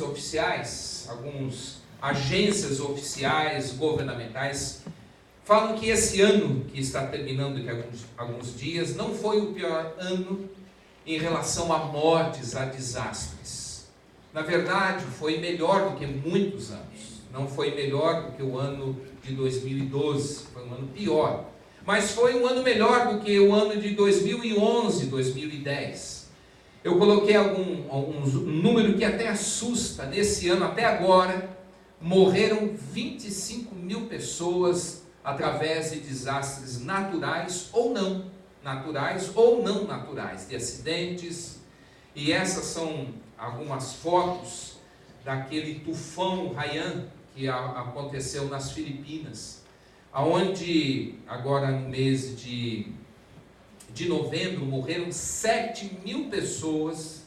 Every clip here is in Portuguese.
oficiais, algumas agências oficiais, governamentais, falam que esse ano que está terminando daqui a alguns dias não foi o pior ano em relação a mortes, a desastres. Na verdade, foi melhor do que muitos anos. Não foi melhor do que o ano de 2012, foi um ano pior. Mas foi um ano melhor do que o ano de 2011, 2010. Eu coloquei um número que até assusta. Nesse ano, até agora, morreram 25 mil pessoas através de desastres naturais ou não naturais, de acidentes. E essas são algumas fotos daquele tufão Haiyan que aconteceu nas Filipinas, aonde agora no mês de novembro morreram 7 mil pessoas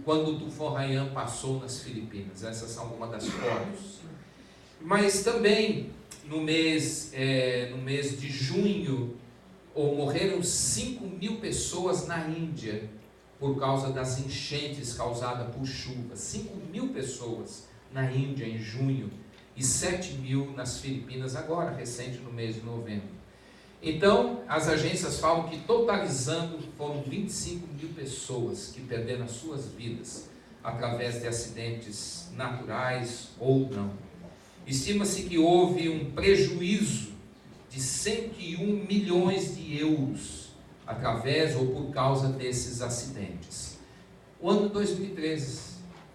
quando o tufão Haiyan passou nas Filipinas. Essas são algumas das fotos. Mas também no mês de junho morreram 5 mil pessoas na Índia por causa das enchentes causadas por chuva. 5 mil pessoas na Índia em junho e 7 mil nas Filipinas agora, recente no mês de novembro. Então, as agências falam que totalizando foram 25 mil pessoas que perderam as suas vidas através de acidentes naturais ou não. Estima-se que houve um prejuízo de 101 milhões de euros através ou por causa desses acidentes. O ano 2013,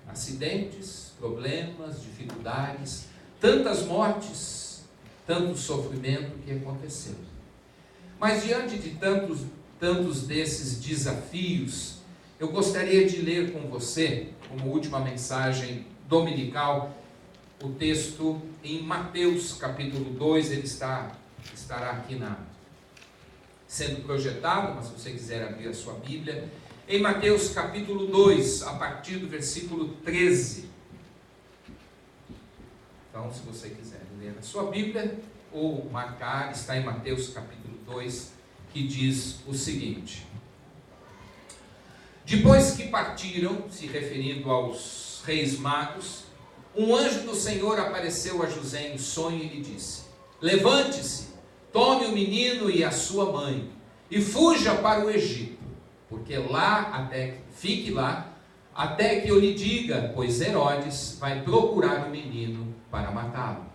acidentes, problemas, dificuldades, tantas mortes, tanto sofrimento que aconteceu. Mas diante de tantos desses desafios, eu gostaria de ler com você, como última mensagem dominical, o texto em Mateus capítulo 2, ele estará aqui sendo projetado, mas se você quiser abrir a sua Bíblia, em Mateus capítulo 2, a partir do versículo 13. Então, se você quiser ler a sua Bíblia, ou marcar, está em Mateus capítulo 2, que diz o seguinte: depois que partiram, se referindo aos reis magos, um anjo do Senhor apareceu a José em sonho e lhe disse: levante-se, tome o menino e a sua mãe, e fuja para o Egito, porque fique lá, até que eu lhe diga, pois Herodes vai procurar o menino para matá-lo.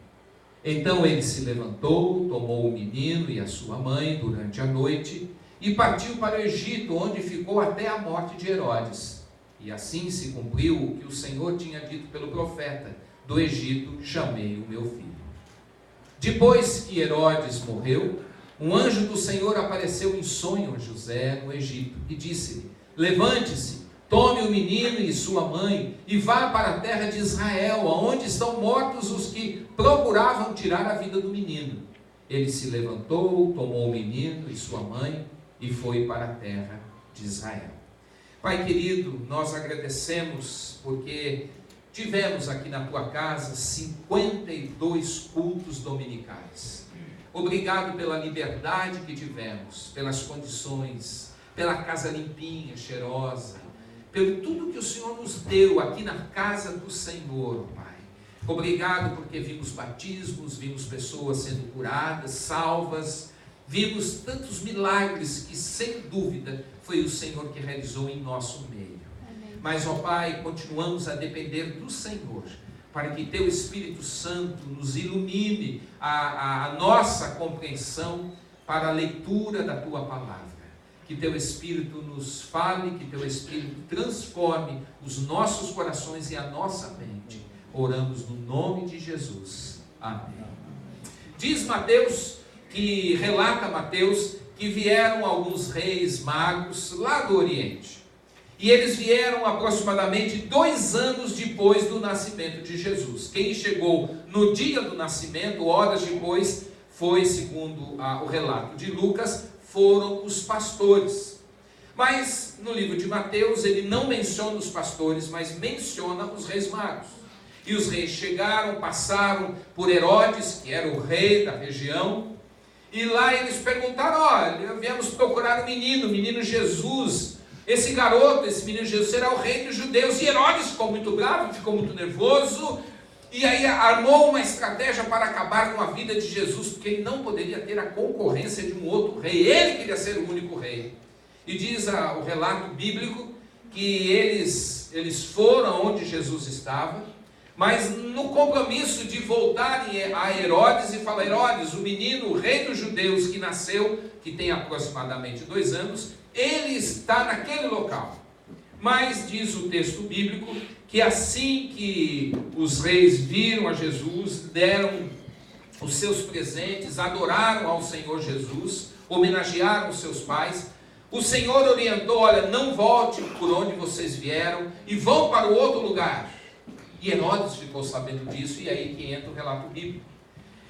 Então ele se levantou, tomou o menino e a sua mãe durante a noite, e partiu para o Egito, onde ficou até a morte de Herodes. E assim se cumpriu o que o Senhor tinha dito pelo profeta: do Egito chamei o meu filho. Depois que Herodes morreu, um anjo do Senhor apareceu em sonho a José no Egito e disse-lhe: levante-se, tome o menino e sua mãe e vá para a terra de Israel, onde estão mortos os que procuravam tirar a vida do menino. Ele se levantou, tomou o menino e sua mãe e foi para a terra de Israel. Pai querido, nós agradecemos porque tivemos aqui na tua casa 52 cultos dominicais. Obrigado pela liberdade que tivemos, pelas condições, pela casa limpinha, cheirosa, pelo tudo que o Senhor nos deu aqui na casa do Senhor, Pai. Obrigado porque vimos batismos, vimos pessoas sendo curadas, salvas, vimos tantos milagres que sem dúvida foi o Senhor que realizou em nosso meio. Amém. Mas, ó Pai, continuamos a depender do Senhor, para que Teu Espírito Santo nos ilumine a nossa compreensão para a leitura da Tua Palavra. Que Teu Espírito nos fale, que Teu Espírito transforme os nossos corações e a nossa mente. Oramos no nome de Jesus. Amém. Diz Mateus, relata Mateus, que vieram alguns reis magos lá do Oriente. E eles vieram aproximadamente 2 anos depois do nascimento de Jesus. Quem chegou no dia do nascimento, horas depois, foi, segundo o relato de Lucas, foram os pastores. Mas no livro de Mateus ele não menciona os pastores, mas menciona os reis magos. E os reis chegaram, passaram por Herodes, que era o rei da região, e lá eles perguntaram: olha, viemos procurar o menino Jesus, esse garoto, esse menino Jesus, será o rei dos judeus. E Herodes ficou muito bravo, ficou muito nervoso, e aí armou uma estratégia para acabar com a vida de Jesus, porque ele não poderia ter a concorrência de um outro rei, ele queria ser o único rei. E diz o relato bíblico que eles foram onde Jesus estava, mas no compromisso de voltarem a Herodes e falar: Herodes, o menino, o rei dos judeus que nasceu, que tem aproximadamente 2 anos, ele está naquele local. Mas diz o texto bíblico que assim que os reis viram a Jesus, deram os seus presentes, adoraram ao Senhor Jesus, homenagearam os seus pais, o Senhor orientou: olha, não volte por onde vocês vieram e vão para o outro lugar. E Herodes ficou sabendo disso, e aí que entra o relato bíblico.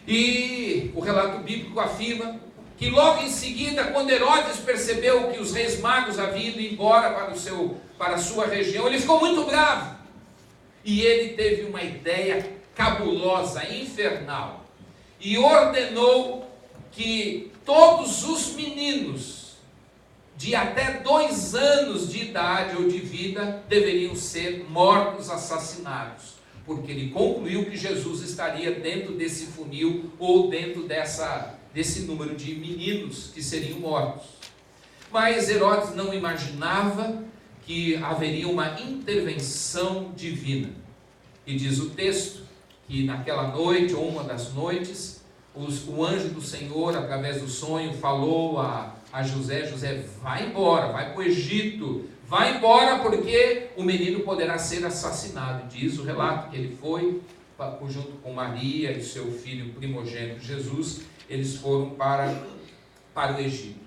E o relato bíblico afirma que logo em seguida, quando Herodes percebeu que os reis magos haviam ido embora para a sua região, ele ficou muito bravo. E ele teve uma ideia cabulosa, infernal, e ordenou que todos os meninos de até 2 anos de idade ou de vida deveriam ser mortos, assassinados, porque ele concluiu que Jesus estaria dentro desse funil, ou dentro desse número de meninos que seriam mortos. Mas Herodes não imaginava que haveria uma intervenção divina. E diz o texto que naquela noite, ou uma das noites, o anjo do Senhor, através do sonho, falou a José: José, vai embora, vai para o Egito, vai embora, porque o menino poderá ser assassinado. Diz o relato que ele foi, junto com Maria e seu filho primogênito Jesus, eles foram para o Egito.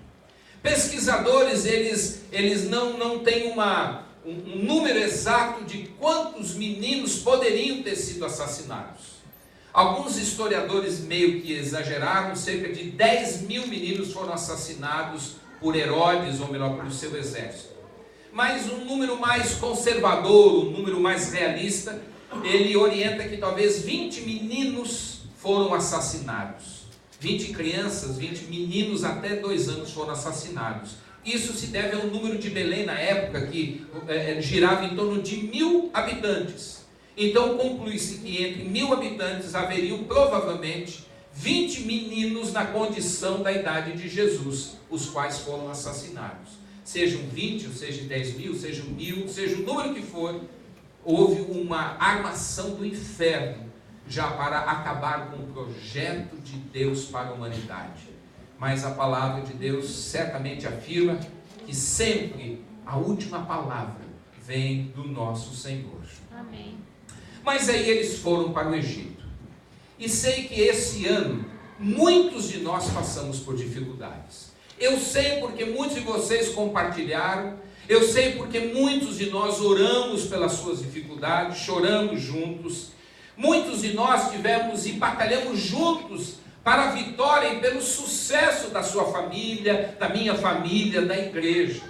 Pesquisadores, eles não têm um número exato de quantos meninos poderiam ter sido assassinados. Alguns historiadores meio que exageraram, cerca de 10.000 meninos foram assassinados por Herodes, ou melhor, pelo seu exército. Mas um número mais conservador, um número mais realista, ele orienta que talvez 20 meninos foram assassinados. 20 crianças, 20 meninos até 2 anos foram assassinados. Isso se deve ao número de Belém na época, que girava em torno de 1.000 habitantes. Então conclui-se que entre 1.000 habitantes haveriam provavelmente 20 meninos na condição da idade de Jesus, os quais foram assassinados. Sejam 20, ou seja 10.000, sejam 1.000, seja o número que for, houve uma armação do inferno já para acabar com o projeto de Deus para a humanidade. Mas a palavra de Deus certamente afirma que sempre a última palavra vem do nosso Senhor. Amém. Mas aí eles foram para o Egito. E sei que esse ano muitos de nós passamos por dificuldades. Eu sei porque muitos de vocês compartilharam. Eu sei porque muitos de nós oramos pelas suas dificuldades, choramos juntos. Muitos de nós tivemos e batalhamos juntos para a vitória e pelo sucesso da sua família, da minha família, da igreja.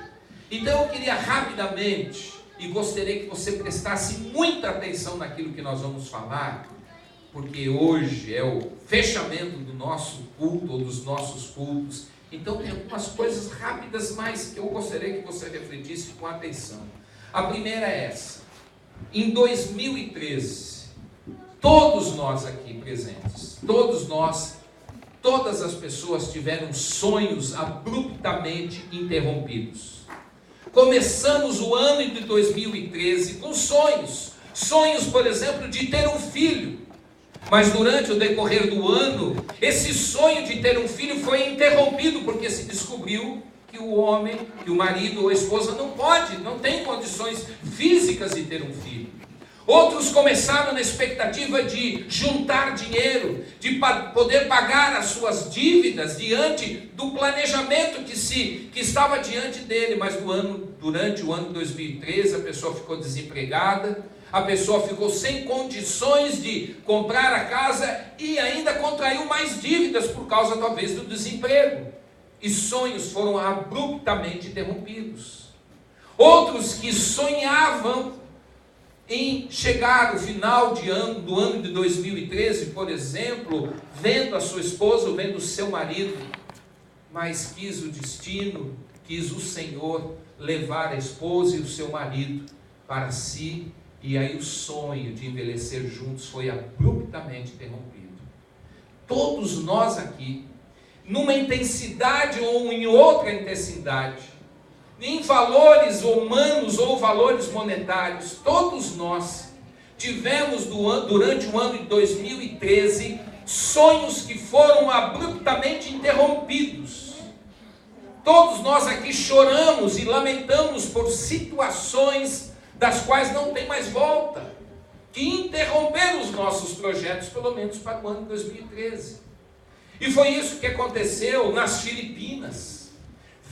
Então eu queria rapidamente, e gostaria que você prestasse muita atenção naquilo que nós vamos falar, porque hoje é o fechamento do nosso culto, ou dos nossos cultos. Então tem algumas coisas rápidas, mas que eu gostaria que você refletisse com atenção. A primeira é essa: em 2013, todos nós aqui presentes, todas as pessoas tiveram sonhos abruptamente interrompidos. Começamos o ano de 2013 com sonhos, por exemplo, de ter um filho. Mas durante o decorrer do ano, esse sonho de ter um filho foi interrompido, porque se descobriu que o homem, que o marido ou a esposa não tem condições físicas de ter um filho. Outros começaram na expectativa de juntar dinheiro, de poder pagar as suas dívidas diante do planejamento que estava diante dele. Mas durante o ano de 2013, a pessoa ficou desempregada, a pessoa ficou sem condições de comprar a casa e ainda contraiu mais dívidas por causa talvez do desemprego. E sonhos foram abruptamente interrompidos. Outros que sonhavam em chegar ao final do ano de 2013, por exemplo, vendo a sua esposa, vendo o seu marido, mas quis o destino, quis o Senhor levar a esposa e o seu marido para si, e aí o sonho de envelhecer juntos foi abruptamente interrompido. Todos nós aqui, numa intensidade ou em outra intensidade, em valores humanos ou valores monetários, todos nós tivemos durante o ano de 2013 sonhos que foram abruptamente interrompidos. Todos nós aqui choramos e lamentamos por situações das quais não tem mais volta, que interromperam os nossos projetos, pelo menos para o ano de 2013. E foi isso que aconteceu nas Filipinas.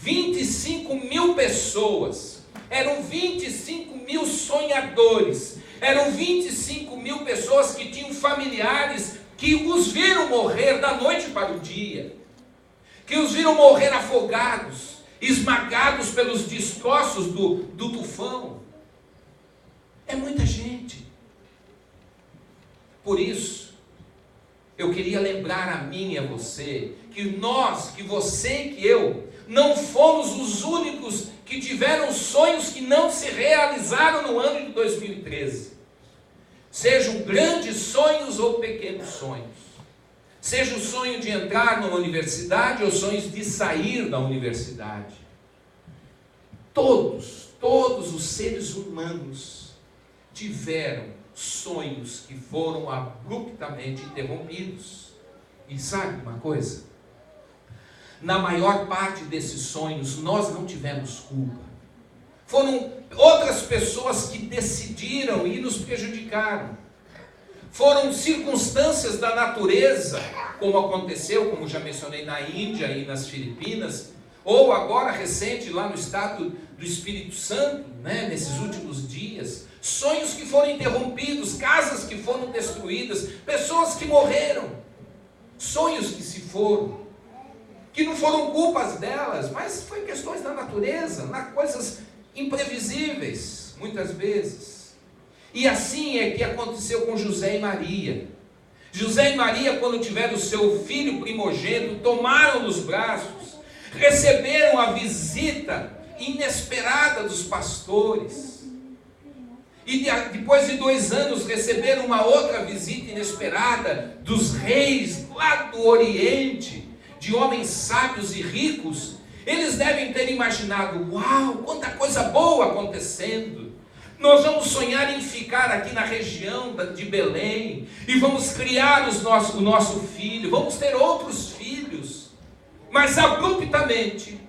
25 mil pessoas, eram 25 mil sonhadores, eram 25 mil pessoas que tinham familiares que os viram morrer da noite para o dia, que os viram morrer afogados, esmagados pelos destroços do tufão. É muita gente. Por isso, eu queria lembrar a mim e a você, que nós, que você e que eu, não fomos os únicos que tiveram sonhos que não se realizaram no ano de 2013. Sejam grandes sonhos ou pequenos sonhos. Seja o sonho de entrar numa universidade ou sonhos de sair da universidade. Todos os seres humanos tiveram sonhos que foram abruptamente interrompidos. E sabe uma coisa? Na maior parte desses sonhos, nós não tivemos culpa. Foram outras pessoas que decidiram e nos prejudicaram. Foram circunstâncias da natureza, como aconteceu, como já mencionei, na Índia e nas Filipinas, ou agora recente lá no estado do Espírito Santo, nesses últimos dias. Sonhos que foram interrompidos, casas que foram destruídas, pessoas que morreram, sonhos que se foram, que não foram culpas delas, mas foi questões da natureza, coisas imprevisíveis, muitas vezes. E assim é que aconteceu com José e Maria. José e Maria, quando tiveram o seu filho primogênito, tomaram nos braços, receberam a visita inesperada dos pastores. E depois de 2 anos receberam uma outra visita inesperada dos reis lá do Oriente, de homens sábios e ricos. Eles devem ter imaginado: uau, quanta coisa boa acontecendo. Nós vamos sonhar em ficar aqui na região de Belém, e vamos criar o nosso filho, vamos ter outros filhos. Mas abruptamente,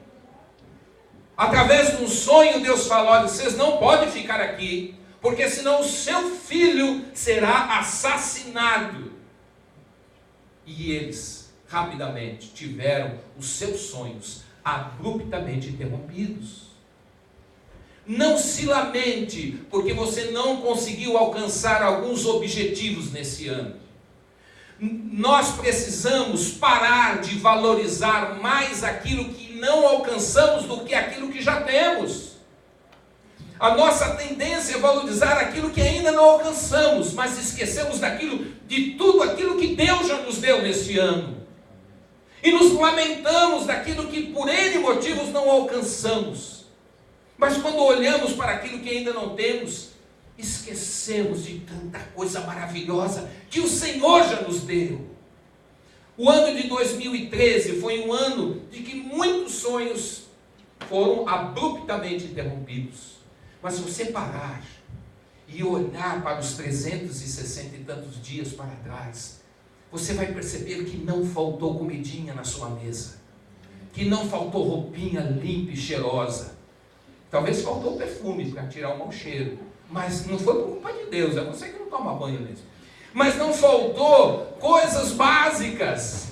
através de um sonho, Deus falou: olha, vocês não podem ficar aqui, porque senão o seu filho será assassinado. E eles rapidamente tiveram os seus sonhos abruptamente interrompidos. Não se lamente porque você não conseguiu alcançar alguns objetivos nesse ano. Nós precisamos parar de valorizar mais aquilo que não alcançamos do que aquilo que já temos. A nossa tendência é valorizar aquilo que ainda não alcançamos, mas esquecemos de tudo aquilo que Deus já nos deu nesse ano. E nos lamentamos daquilo que por N motivos não alcançamos. Mas quando olhamos para aquilo que ainda não temos, esquecemos de tanta coisa maravilhosa que o Senhor já nos deu. O ano de 2013 foi um ano de que muitos sonhos foram abruptamente interrompidos. Mas se você parar e olhar para os 360 e tantos dias para trás, você vai perceber que não faltou comidinha na sua mesa, que não faltou roupinha limpa e cheirosa. Talvez faltou perfume para tirar o mau cheiro, mas não foi por culpa de Deus, é você que não toma banho mesmo. Mas não faltou coisas básicas,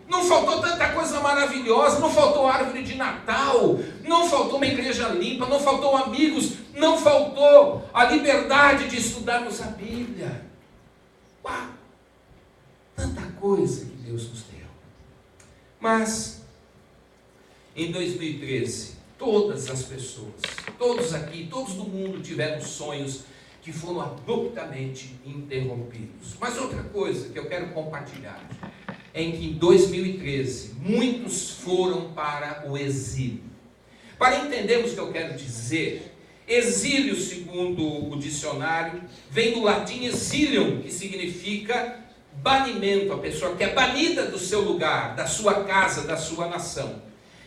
não faltou tanta coisa maravilhosa, não faltou árvore de Natal, não faltou uma igreja limpa, não faltou amigos, não faltou a liberdade de estudarmos a Bíblia. Uau! Tanta coisa que Deus nos deu. Mas, em 2013, todas as pessoas, todos aqui, todos do mundo tiveram sonhos que foram abruptamente interrompidos. Mas outra coisa que eu quero compartilhar é que em 2013, muitos foram para o exílio. Para entendermos o que eu quero dizer, exílio, segundo o dicionário, vem do latim exilium, que significa banimento. A pessoa que é banida do seu lugar, da sua casa, da sua nação.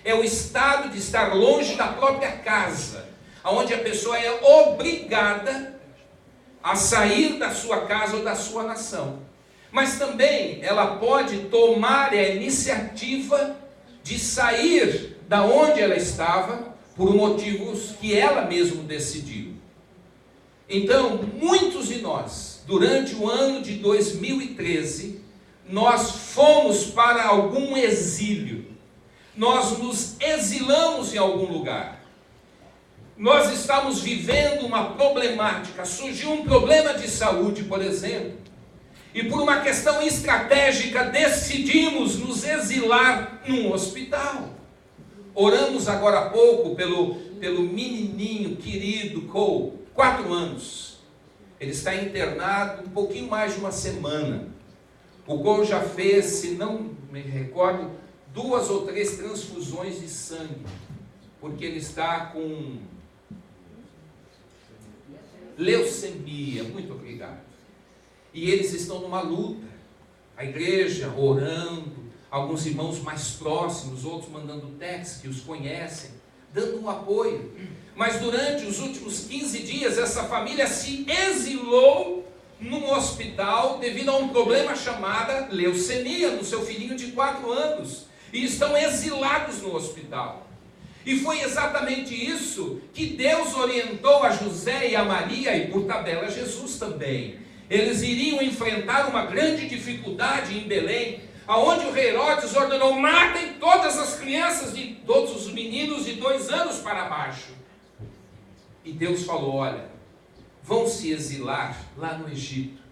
É o estado de estar longe da própria casa, onde a pessoa é obrigada a sair da sua casa ou da sua nação. Mas também ela pode tomar a iniciativa de sair da onde ela estava por motivos que ela mesma decidiu. Então, muitos de nós, durante o ano de 2013, nós fomos para algum exílio. Nós nos exilamos em algum lugar. Nós estamos vivendo uma problemática. Surgiu um problema de saúde, por exemplo. E por uma questão estratégica decidimos nos exilar num hospital. Oramos agora há pouco pelo menininho querido Cole, 4 anos. Ele está internado um pouquinho mais de uma semana. O Cole já fez, se não me recordo, 2 ou 3 transfusões de sangue, porque ele está com leucemia. Muito obrigado. E eles estão numa luta, a igreja orando, alguns irmãos mais próximos, outros mandando textos que os conhecem, dando um apoio. Mas durante os últimos 15 dias, essa família se exilou num hospital devido a um problema chamado leucemia no seu filhinho de 4 anos. E estão exilados no hospital. E foi exatamente isso que Deus orientou a José e a Maria, e por tabela Jesus também. Eles iriam enfrentar uma grande dificuldade em Belém, aonde o rei Herodes ordenou: matem todas as crianças, de todos os meninos de 2 anos para baixo. E Deus falou: olha, vão se exilar lá no Egito.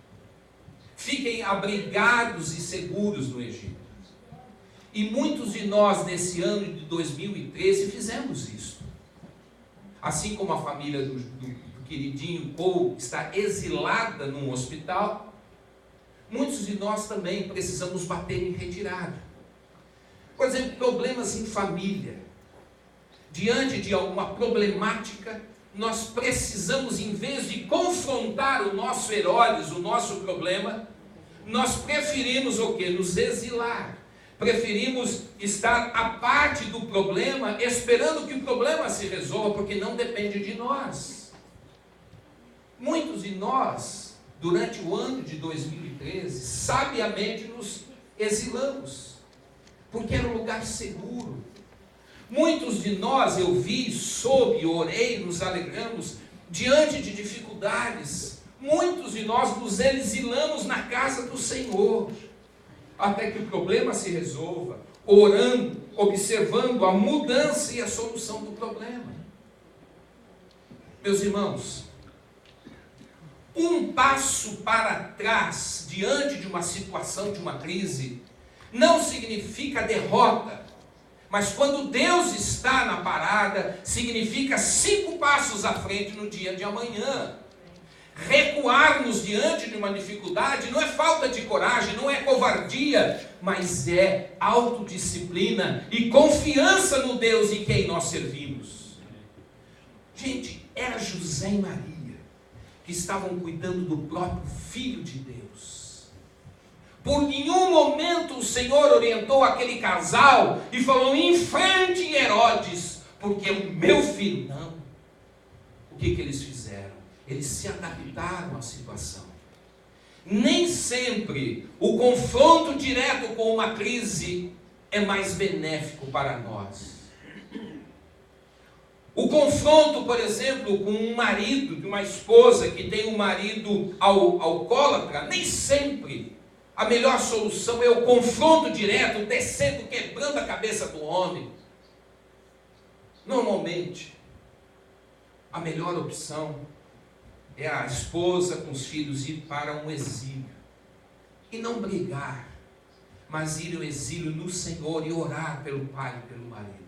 Fiquem abrigados e seguros no Egito. E muitos de nós, nesse ano de 2013, fizemos isso. Assim como a família do queridinho Paul está exilada num hospital, muitos de nós também precisamos bater em retirada. Por exemplo, problemas em família. Diante de alguma problemática, nós precisamos, em vez de confrontar o nosso Herodes, o nosso problema, nós preferimos o quê? Nos exilar. Preferimos estar à parte do problema, esperando que o problema se resolva, porque não depende de nós. Muitos de nós, durante o ano de 2013, sabiamente nos exilamos, porque era um lugar seguro. Muitos de nós, eu vi, soube, orei, nos alegramos, diante de dificuldades. Muitos de nós nos exilamos na casa do Senhor, até que o problema se resolva, orando, observando a mudança e a solução do problema. Meus irmãos, um passo para trás, diante de uma situação, de uma crise, não significa derrota, mas quando Deus está na parada, significa 5 passos à frente no dia de amanhã. Recuarmos diante de uma dificuldade não é falta de coragem, não é covardia, mas é autodisciplina e confiança no Deus em quem nós servimos. Gente, era José e Maria que estavam cuidando do próprio Filho de Deus. Por nenhum momento o Senhor orientou aquele casal e falou: enfrente Herodes, porque é o meu filho. Não. O que eles fizeram? Eles se adaptaram à situação. Nem sempre o confronto direto com uma crise é mais benéfico para nós. O confronto, por exemplo, com um marido, de uma esposa que tem um marido alcoólatra, nem sempre a melhor solução é o confronto direto, descendo, quebrando a cabeça do homem. Normalmente, a melhor opção é a esposa com os filhos ir para um exílio. E não brigar, mas ir ao exílio no Senhor e orar pelo pai e pelo marido.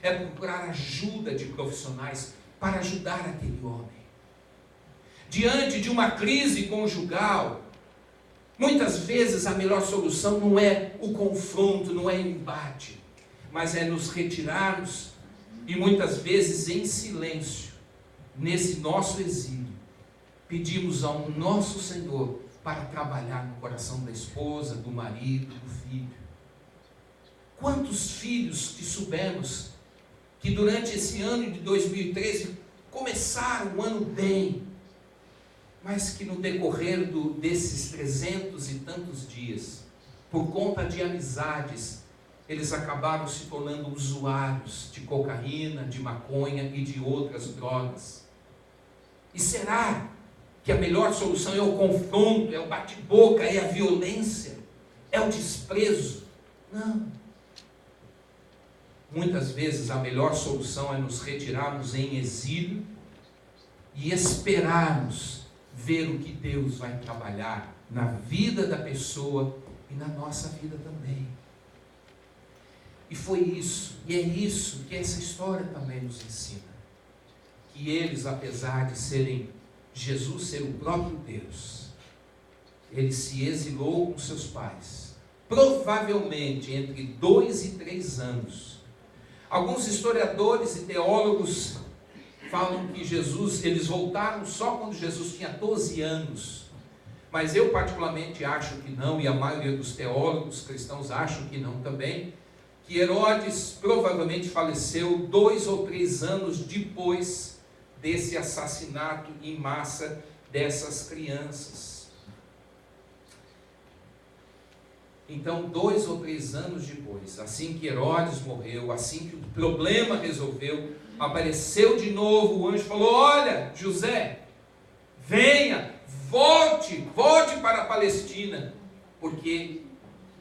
É procurar ajuda de profissionais para ajudar aquele homem. Diante de uma crise conjugal, muitas vezes a melhor solução não é o confronto, não é o embate, mas é nos retirarmos E muitas vezes em silêncio, nesse nosso exílio, pedimos ao nosso Senhor para trabalhar no coração da esposa, do marido, do filho. Quantos filhos que soubemos que durante esse ano de 2013 começaram o ano bem, mas que no decorrer desses 300 e tantos dias, por conta de amizades, eles acabaram se tornando usuários de cocaína, de maconha e de outras drogas. E será que a melhor solução é o confronto, é o bate-boca, é a violência, é o desprezo? Não. Muitas vezes a melhor solução é nos retirarmos em exílio e esperarmos ver o que Deus vai trabalhar na vida da pessoa e na nossa vida também. E foi isso, e é isso que essa história também nos ensina. Que eles, apesar de serem Jesus ser o próprio Deus, ele se exilou com seus pais, provavelmente entre 2 e 3 anos. Alguns historiadores e teólogos falam que eles voltaram só quando Jesus tinha 12 anos. Mas eu particularmente acho que não, e a maioria dos teólogos cristãos acham que não também, que Herodes provavelmente faleceu 2 ou 3 anos depois desse assassinato em massa dessas crianças. Então, 2 ou 3 anos depois, assim que Herodes morreu, assim que o problema resolveu, apareceu de novo o anjo e falou: olha, José, venha, volte para a Palestina, porque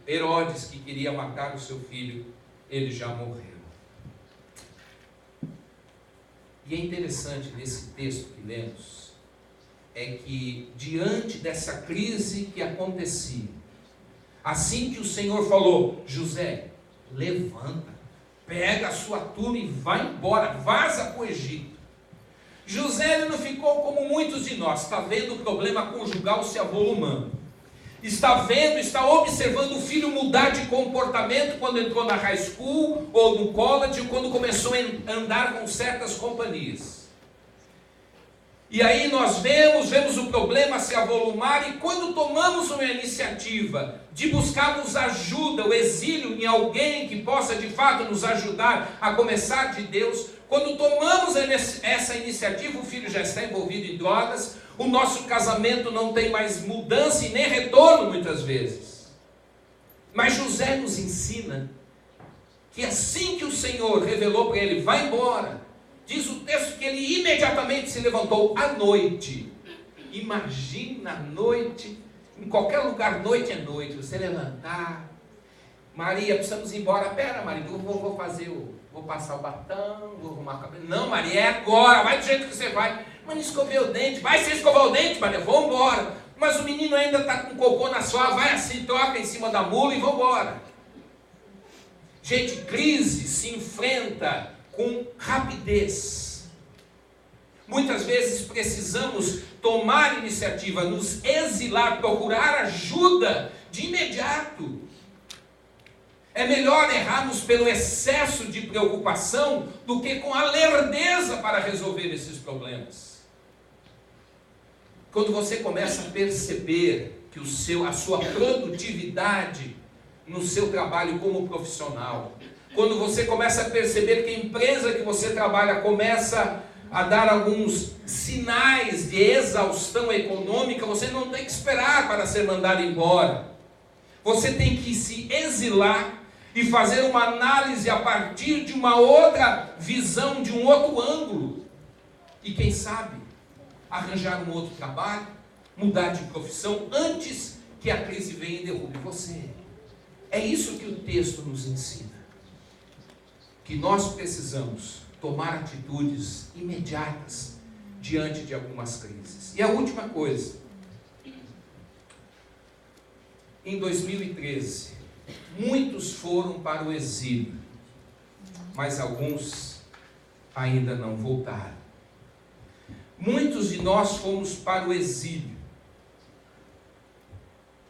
Herodes, que queria matar o seu filho, ele já morreu. E é interessante nesse texto que lemos, é que diante dessa crise que acontecia, assim que o Senhor falou: José, levanta, pega a sua turma e vai embora, vaza para o Egito. José ele não ficou como muitos de nós, está vendo o problema conjugal se avolumando, está observando o filho mudar de comportamento quando entrou na high school ou no college, ou quando começou a andar com certas companhias. E aí nós vemos o problema se avolumar, e quando tomamos uma iniciativa de buscarmos ajuda, o exílio em alguém que possa de fato nos ajudar a começar de Deus, quando tomamos essa iniciativa, o filho já está envolvido em drogas, o nosso casamento não tem mais mudança e nem retorno muitas vezes. Mas José nos ensina que assim que o Senhor revelou para ele: vai embora, diz o texto que ele imediatamente se levantou à noite. Imagina a noite, em qualquer lugar, noite é noite, você levantar: Maria, precisamos ir embora. Pera, Maria, eu vou passar o batom, vou arrumar o cabelo. Não, Maria, é agora, vai do jeito que você vai. Mas escovei o dente. Vai você escovar o dente, Maria, vamos embora. Mas o menino ainda está com cocô na sola, vai assim, troca em cima da mula e vamos embora. Gente, crise se enfrenta com rapidez. Muitas vezes precisamos tomar iniciativa, nos exilar, procurar ajuda de imediato. É melhor errarmos pelo excesso de preocupação do que com a lerdeza para resolver esses problemas. Quando você começa a perceber que a sua produtividade no seu trabalho como profissional, quando você começa a perceber que a empresa que você trabalha começa a dar alguns sinais de exaustão econômica, você não tem que esperar para ser mandado embora. Você tem que se exilar e fazer uma análise a partir de uma outra visão, de um outro ângulo. E quem sabe, arranjar um outro trabalho, mudar de profissão, antes que a crise venha e derrube você. É isso que o texto nos ensina. Que nós precisamos tomar atitudes imediatas diante de algumas crises. E a última coisa. Em 2013, muitos foram para o exílio, mas alguns ainda não voltaram. Muitos de nós fomos para o exílio,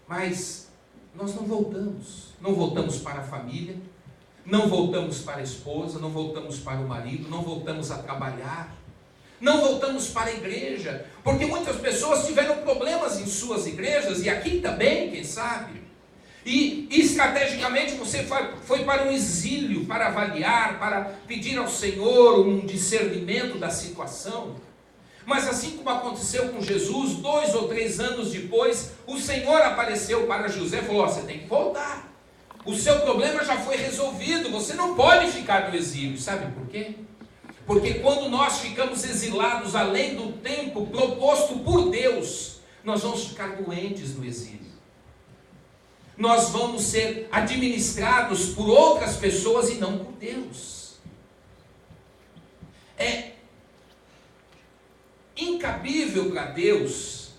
mas nós não voltamos para a família, não voltamos para a esposa, não voltamos para o marido, não voltamos a trabalhar, não voltamos para a igreja, porque muitas pessoas tiveram problemas em suas igrejas, e aqui também, quem sabe, e estrategicamente você foi para um exílio, para avaliar, para pedir ao Senhor um discernimento da situação. Mas assim como aconteceu com Jesus, 2 ou 3 anos depois, o Senhor apareceu para José e falou: você tem que voltar, o seu problema já foi resolvido, você não pode ficar no exílio. Sabe por quê? Porque quando nós ficamos exilados além do tempo proposto por Deus, nós vamos ficar doentes no exílio. Nós vamos ser administrados por outras pessoas e não por Deus. É incabível para Deus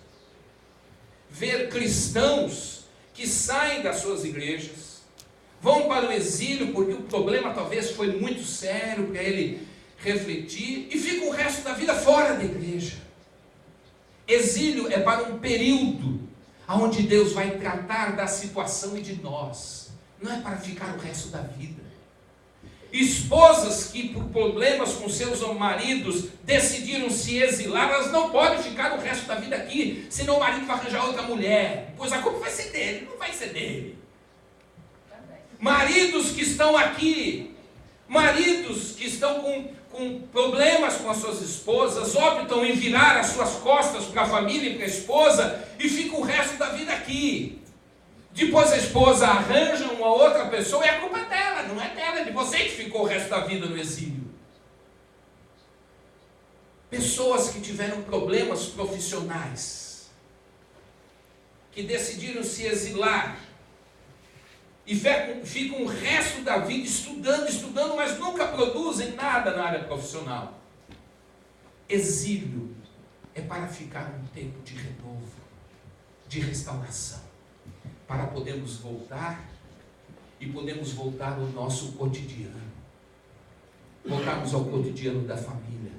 ver cristãos que saem das suas igrejas, vão para o exílio porque o problema talvez foi muito sério para ele refletir, e ficam o resto da vida fora da igreja. Exílio é para um período onde Deus vai tratar da situação e de nós, não é para ficar o resto da vida. Esposas que por problemas com seus maridos decidiram se exilar, elas não podem ficar o resto da vida aqui, senão o marido vai arranjar outra mulher, pois a culpa vai ser dele, não vai ser dele. Maridos que estão aqui, maridos que estão com problemas com as suas esposas, optam em virar as suas costas para a família e para a esposa, e ficam o resto da vida aqui. Depois a esposa arranja uma outra pessoa, e a culpa é dela, não é dela, é de você que ficou o resto da vida no exílio. Pessoas que tiveram problemas profissionais, que decidiram se exilar, e ficam o resto da vida estudando, mas nunca produzem nada na área profissional. Exílio é para ficar um tempo de renovo, de restauração, para podermos voltar, e podemos voltar ao nosso cotidiano. Voltarmos ao cotidiano da família,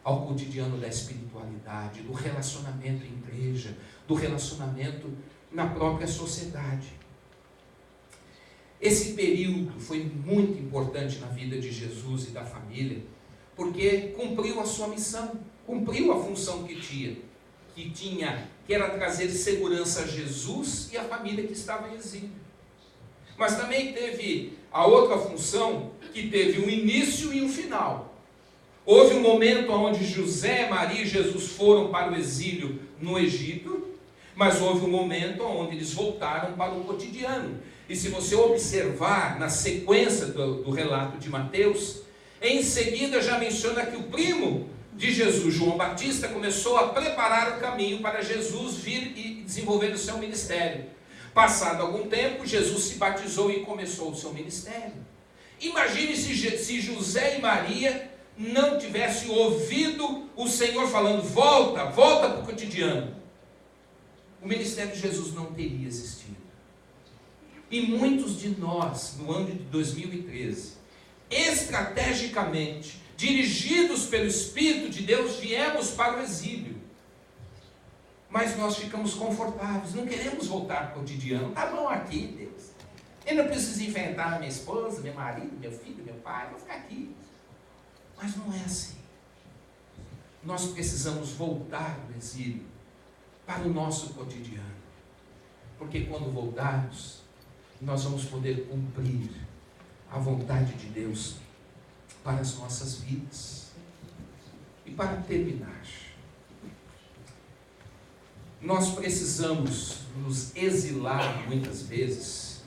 ao cotidiano da espiritualidade, do relacionamento em igreja, do relacionamento na própria sociedade. Esse período foi muito importante na vida de Jesus e da família, porque cumpriu a sua missão, cumpriu a função que tinha, que era trazer segurança a Jesus e a família que estava em exílio. Mas também teve a outra função, que teve um início e um final. Houve um momento onde José, Maria e Jesus foram para o exílio no Egito, mas houve um momento onde eles voltaram para o cotidiano. E se você observar na sequência do relato de Mateus, em seguida já menciona que o primo de Jesus, João Batista, começou a preparar o caminho para Jesus vir e desenvolver o seu ministério. Passado algum tempo, Jesus se batizou e começou o seu ministério. Imagine se José e Maria não tivessem ouvido o Senhor falando: volta para o cotidiano. O ministério de Jesus não teria existido. E muitos de nós, no ano de 2013, estrategicamente, dirigidos pelo Espírito de Deus, viemos para o exílio. Mas nós ficamos confortáveis, não queremos voltar para o cotidiano. Está bom aqui, Deus. Eu não preciso enfrentar minha esposa, meu marido, meu filho, meu pai, vou ficar aqui. Mas não é assim. Nós precisamos voltar do exílio para o nosso cotidiano. Porque quando voltarmos, nós vamos poder cumprir a vontade de Deus para as nossas vidas. E para terminar, nós precisamos nos exilar muitas vezes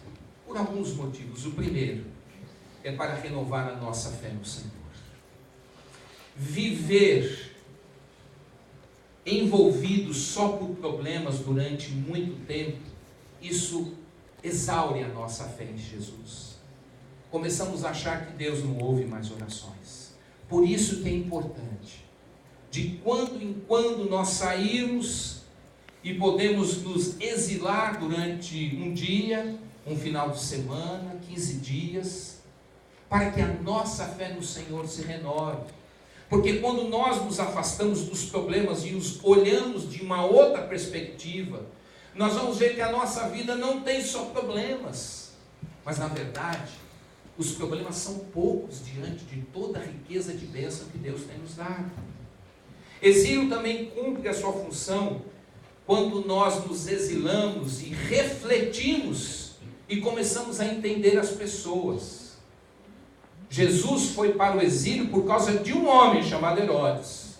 por alguns motivos. O primeiro é para renovar a nossa fé no Senhor. Viver envolvido só por problemas durante muito tempo, isso exaure a nossa fé em Jesus. Começamos a achar que Deus não ouve mais orações. Por isso que é importante, de quando em quando nós sairmos e podemos nos exilar durante um dia, um final de semana, 15 dias, para que a nossa fé no Senhor se renove. Porque quando nós nos afastamos dos problemas e os olhamos de uma outra perspectiva, nós vamos ver que a nossa vida não tem só problemas, mas na verdade, Os problemas são poucos diante de toda a riqueza de bênção que Deus tem nos dado. Exílio também cumpre a sua função quando nós nos exilamos e refletimos e começamos a entender as pessoas. Jesus foi para o exílio por causa de um homem chamado Herodes.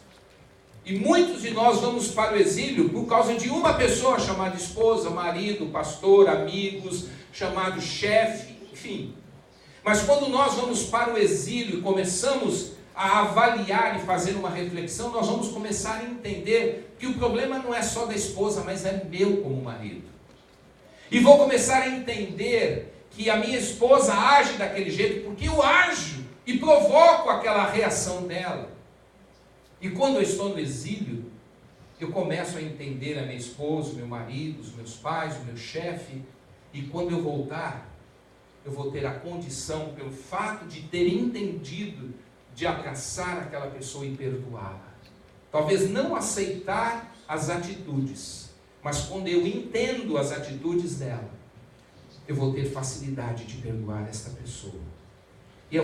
E muitos de nós vamos para o exílio por causa de uma pessoa chamada esposa, marido, pastor, amigos, chamado chefe, enfim. Mas quando nós vamos para o exílio e começamos a avaliar e fazer uma reflexão, nós vamos começar a entender que o problema não é só da esposa, mas é meu como marido. E vou começar a entender que a minha esposa age daquele jeito porque eu ajo e provoco aquela reação dela. E quando eu estou no exílio, eu começo a entender a minha esposa, o meu marido, os meus pais, o meu chefe, e quando eu voltar, eu vou ter a condição, pelo fato de ter entendido, de abraçar aquela pessoa e perdoá-la. Talvez não aceitar as atitudes, mas quando eu entendo as atitudes dela, eu vou ter facilidade de perdoar esta pessoa.